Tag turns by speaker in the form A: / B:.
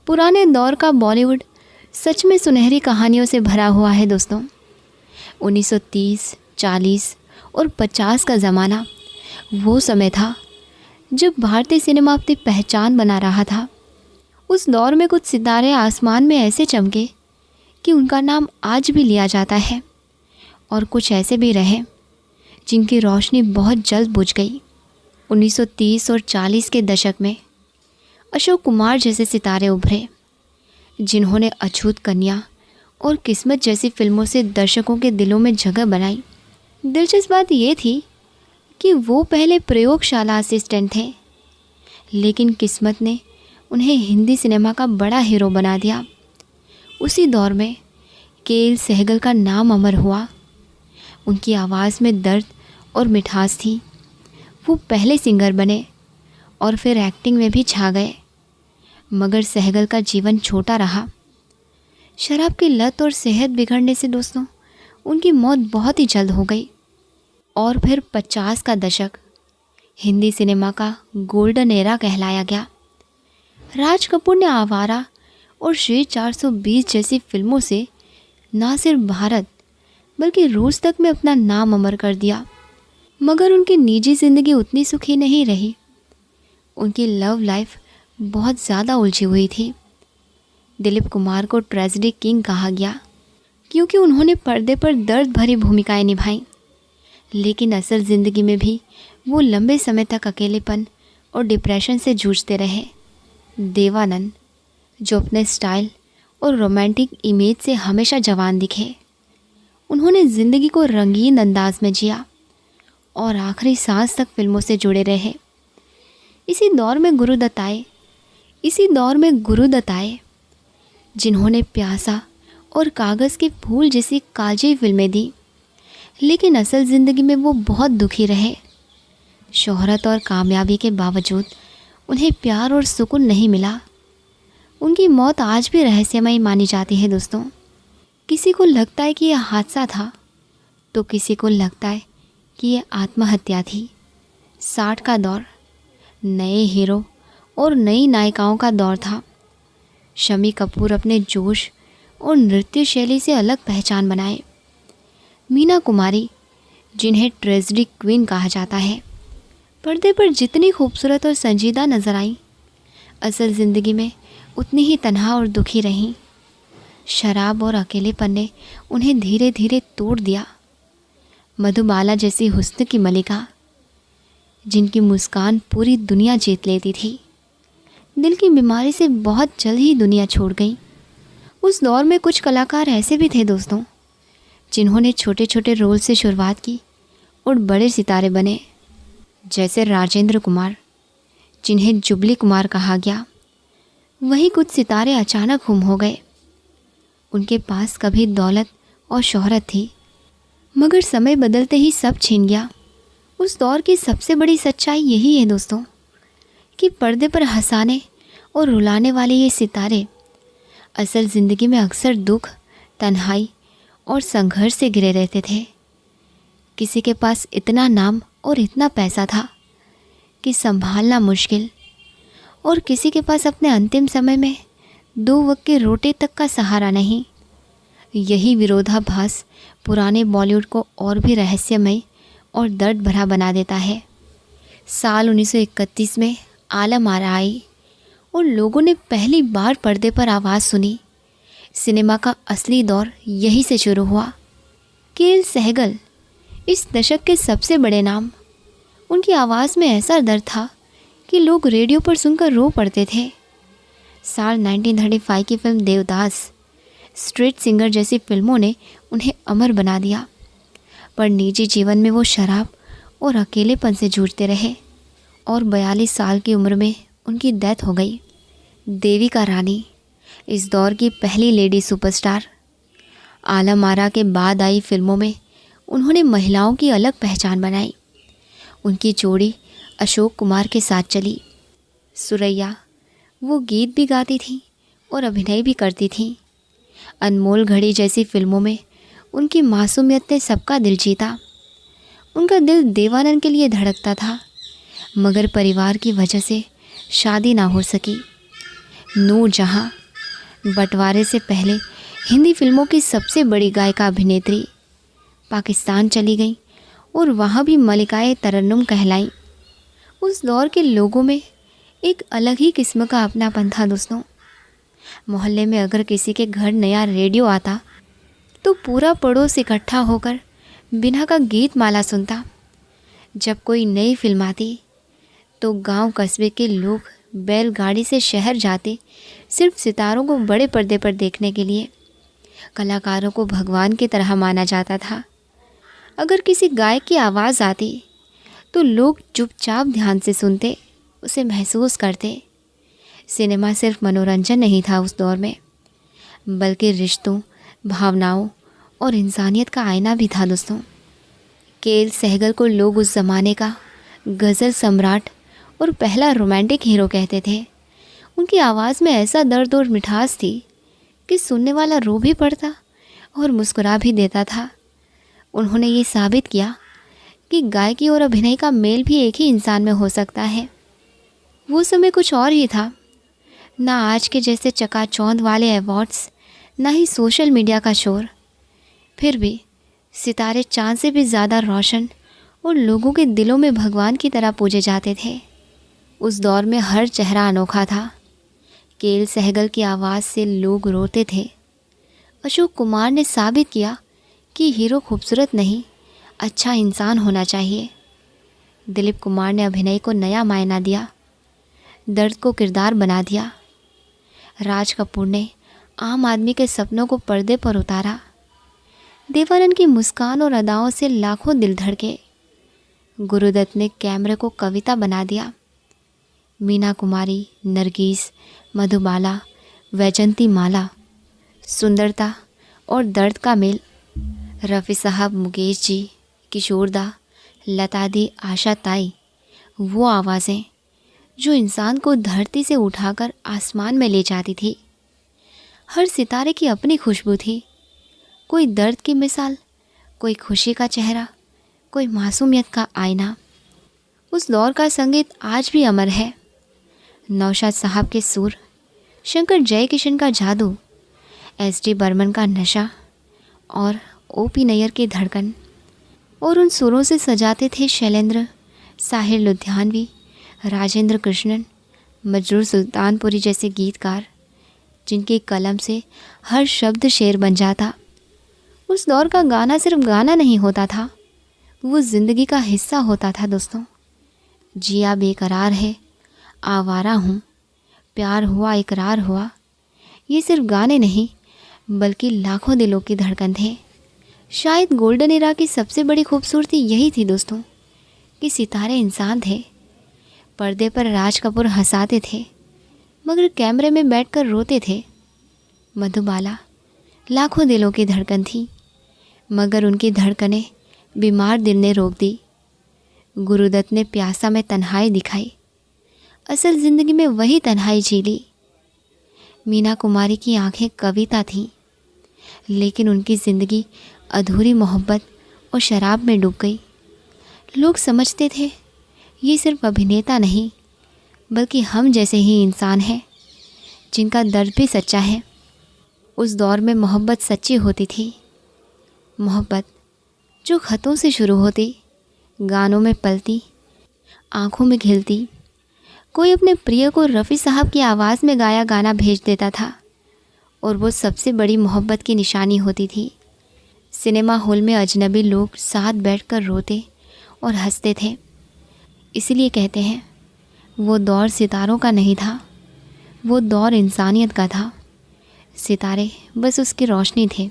A: पुराने दौर का बॉलीवुड सच में सुनहरी कहानियों से भरा हुआ है दोस्तों। 1930, 40 और 50 का ज़माना वो समय था जब भारतीय सिनेमा अपनी पहचान बना रहा था। उस दौर में कुछ सितारे आसमान में ऐसे चमके कि उनका नाम आज भी लिया जाता है, और कुछ ऐसे भी रहे जिनकी रोशनी बहुत जल्द बुझ गई। 1930 और 40 के दशक में अशोक कुमार जैसे सितारे उभरे, जिन्होंने अछूत कन्या और किस्मत जैसी फिल्मों से दर्शकों के दिलों में जगह बनाई। दिलचस्प बात ये थी कि वो पहले प्रयोगशाला असिस्टेंट थे, लेकिन किस्मत ने उन्हें हिंदी सिनेमा का बड़ा हीरो बना दिया। उसी दौर में के.एल. सहगल का नाम अमर हुआ। उनकी आवाज़ में दर्द और मिठास थी। वो पहले सिंगर बने और फिर एक्टिंग में भी छा गए। मगर सहगल का जीवन छोटा रहा। शराब की लत और सेहत बिगड़ने से दोस्तों उनकी मौत बहुत ही जल्द हो गई। और फिर 50 का दशक हिंदी सिनेमा का गोल्डन एरा कहलाया गया। राज कपूर ने आवारा और श्री 420 जैसी फिल्मों से ना सिर्फ भारत बल्कि रूस तक में अपना नाम अमर कर दिया। मगर उनकी निजी ज़िंदगी उतनी सुखी नहीं रही। उनकी लव लाइफ बहुत ज़्यादा उलझी हुई थी। दिलीप कुमार को ट्रेजेडी किंग कहा गया क्योंकि उन्होंने पर्दे पर दर्द भरी भूमिकाएं निभाईं, लेकिन असल ज़िंदगी में भी वो लंबे समय तक अकेलेपन और डिप्रेशन से जूझते रहे। देवानंद, जो अपने स्टाइल और रोमांटिक इमेज से हमेशा जवान दिखे, उन्होंने ज़िंदगी को रंगीन अंदाज में जिया और आखिरी सांस तक फिल्मों से जुड़े रहे। इसी दौर में गुरुदत्त आए, जिन्होंने प्यासा और कागज़ के फूल जैसी कालजयी फिल्में दी, लेकिन असल ज़िंदगी में वो बहुत दुखी रहे। शोहरत और कामयाबी के बावजूद उन्हें प्यार और सुकून नहीं मिला। उनकी मौत आज भी रहस्यमयी मानी जाती है दोस्तों। किसी को लगता है कि यह हादसा था, तो किसी को लगता है कि यह आत्महत्या थी। 60 का दौर नए हीरो और नई नायिकाओं का दौर था। शम्मी कपूर अपने जोश और नृत्य शैली से अलग पहचान बनाए। मीना कुमारी, जिन्हें ट्रेजेडी क्वीन कहा जाता है, पर्दे पर जितनी खूबसूरत और संजीदा नजर आई, असल ज़िंदगी में उतनी ही तन्हा और दुखी रहीं। शराब और अकेलेपन ने उन्हें धीरे धीरे तोड़ दिया। मधुबाला जैसी हुस्न की मलिका, जिनकी मुस्कान पूरी दुनिया जीत लेती थी, दिल की बीमारी से बहुत जल्द ही दुनिया छोड़ गई। उस दौर में कुछ कलाकार ऐसे भी थे दोस्तों, जिन्होंने छोटे छोटे रोल से शुरुआत की और बड़े सितारे बने, जैसे राजेंद्र कुमार, जिन्हें जुबली कुमार कहा गया। वहीं कुछ सितारे अचानक गुम हो गए। उनके पास कभी दौलत और शोहरत थी, मगर समय बदलते ही सब छिन गया। उस दौर की सबसे बड़ी सच्चाई यही है दोस्तों कि पर्दे पर हंसाने और रुलाने वाले ये सितारे असल ज़िंदगी में अक्सर दुख, तन्हाई और संघर्ष से घिरे रहते थे। किसी के पास इतना नाम और इतना पैसा था कि संभालना मुश्किल, और किसी के पास अपने अंतिम समय में 2 वक्त की रोटी तक का सहारा नहीं। यही विरोधाभास पुराने बॉलीवुड को और भी रहस्यमय और दर्द भरा बना देता है। साल 1931 में आलम आरा आई और लोगों ने पहली बार पर्दे पर आवाज़ सुनी। सिनेमा का असली दौर यहीं से शुरू हुआ। के.एल. सहगल, इस दशक के सबसे बड़े नाम। उनकी आवाज़ में ऐसा दर्द था कि लोग रेडियो पर सुनकर रो पड़ते थे। साल 1935 की फिल्म देवदास, स्ट्रीट सिंगर जैसी फिल्मों ने उन्हें अमर बना दिया, पर निजी जीवन में वो शराब और अकेलेपन से जूझते रहे और 42 साल की उम्र में उनकी डेथ हो गई। देविका रानी, इस दौर की पहली लेडी सुपरस्टार। आलम आरा के बाद आई फिल्मों में उन्होंने महिलाओं की अलग पहचान बनाई। उनकी जोड़ी अशोक कुमार के साथ चली। सुरैया, वो गीत भी गाती थी और अभिनय भी करती थी। अनमोल घड़ी जैसी फिल्मों में उनकी मासूमियत ने सबका दिल जीता। उनका दिल देवानंद के लिए धड़कता था, मगर परिवार की वजह से शादी ना हो सकी। नूर जहाँ बंटवारे से पहले हिंदी फिल्मों की सबसे बड़ी गायिका अभिनेत्री पाकिस्तान चली गई और वहाँ भी मलिकाए तरन्नुम कहलाई। उस दौर के लोगों में एक अलग ही किस्म का अपनापन था दोस्तों। मोहल्ले में अगर किसी के घर नया रेडियो आता तो पूरा पड़ोस इकट्ठा होकर बिना का गीत माला सुनता। जब कोई नई फिल्म आती तो गांव कस्बे के लोग बैलगाड़ी से शहर जाते सिर्फ सितारों को बड़े पर्दे पर देखने के लिए। कलाकारों को भगवान की तरह माना जाता था। अगर किसी गायक की आवाज़ आती तो लोग चुपचाप ध्यान से सुनते, उसे महसूस करते। सिनेमा सिर्फ मनोरंजन नहीं था उस दौर में, बल्कि रिश्तों, भावनाओं और इंसानियत का आईना भी था दोस्तों। के.एल. सहगल को लोग उस ज़माने का गज़ल सम्राट और पहला रोमांटिक हीरो कहते थे। उनकी आवाज़ में ऐसा दर्द और मिठास थी कि सुनने वाला रो भी पड़ता और मुस्कुरा भी देता था। उन्होंने ये साबित किया कि गायकी और अभिनय का मेल भी एक ही इंसान में हो सकता है। वो समय कुछ और ही था, ना आज के जैसे चकाचौंध वाले अवार्ड्स, ना ही सोशल मीडिया का शोर। फिर भी सितारे चाँद से भी ज़्यादा रोशन और लोगों के दिलों में भगवान की तरह पूजे जाते थे। उस दौर में हर चेहरा अनोखा था। के.एल. सहगल की आवाज़ से लोग रोते थे। अशोक कुमार ने साबित किया कि हीरो खूबसूरत नहीं, अच्छा इंसान होना चाहिए। दिलीप कुमार ने अभिनय को नया मायना दिया, दर्द को किरदार बना दिया। राज कपूर ने आम आदमी के सपनों को पर्दे पर उतारा। देवानंद की मुस्कान और अदाओं से लाखों दिल धड़के। गुरुदत्त ने कैमरे को कविता बना दिया। मीना कुमारी, नरगिस, मधुबाला, वैजंती माला, सुंदरता और दर्द का मेल। रफ़ी साहब, मुकेश जी, किशोर दा, लता दी, आशा ताई, वो आवाज़ें जो इंसान को धरती से उठाकर आसमान में ले जाती थी। हर सितारे की अपनी खुशबू थी, कोई दर्द की मिसाल, कोई खुशी का चेहरा, कोई मासूमियत का आईना। उस दौर का संगीत आज भी अमर है। नौशाद साहब के सुर, शंकर जयकिशन का जादू, एस.डी. बर्मन का नशा और ओ.पी. नैयर की धड़कन। और उन सुरों से सजाते थे शैलेंद्र, साहिर लुधियानवी, राजेंद्र कृष्णन, मजरूर सुल्तानपुरी जैसे गीतकार, जिनकी कलम से हर शब्द शेर बन जाता। उस दौर का गाना सिर्फ गाना नहीं होता था, वो ज़िंदगी का हिस्सा होता था दोस्तों। जिया बेकरार है, आवारा हूँ, प्यार हुआ इकरार हुआ, ये सिर्फ गाने नहीं बल्कि लाखों दिलों की धड़कन थे। शायद गोल्डन एरा की सबसे बड़ी खूबसूरती यही थी दोस्तों कि सितारे इंसान थे। पर्दे पर राज कपूर हंसाते थे मगर कैमरे में बैठकर रोते थे। मधुबाला लाखों दिलों की धड़कन थी मगर उनकी धड़कनें बीमार दिल ने रोक दी। गुरुदत्त ने प्यासा में तन्हाई दिखाई, असल ज़िंदगी में वही तन्हाई झीली। मीना कुमारी की आंखें कविता थीं लेकिन उनकी ज़िंदगी अधूरी मोहब्बत और शराब में डूब गई। लोग समझते थे ये सिर्फ अभिनेता नहीं बल्कि हम जैसे ही इंसान हैं जिनका दर्द भी सच्चा है। उस दौर में मोहब्बत सच्ची होती थी, मोहब्बत जो ख़तों से शुरू होती, गानों में पलती, आँखों में खिलती। कोई अपने प्रिय को रफ़ी साहब की आवाज़ में गाया गाना भेज देता था और वो सबसे बड़ी मोहब्बत की निशानी होती थी। सिनेमा हॉल में अजनबी लोग साथ बैठकर रोते और हंसते थे। इसलिए कहते हैं वो दौर सितारों का नहीं था, वो दौर इंसानियत का था। सितारे बस उसकी रोशनी थे।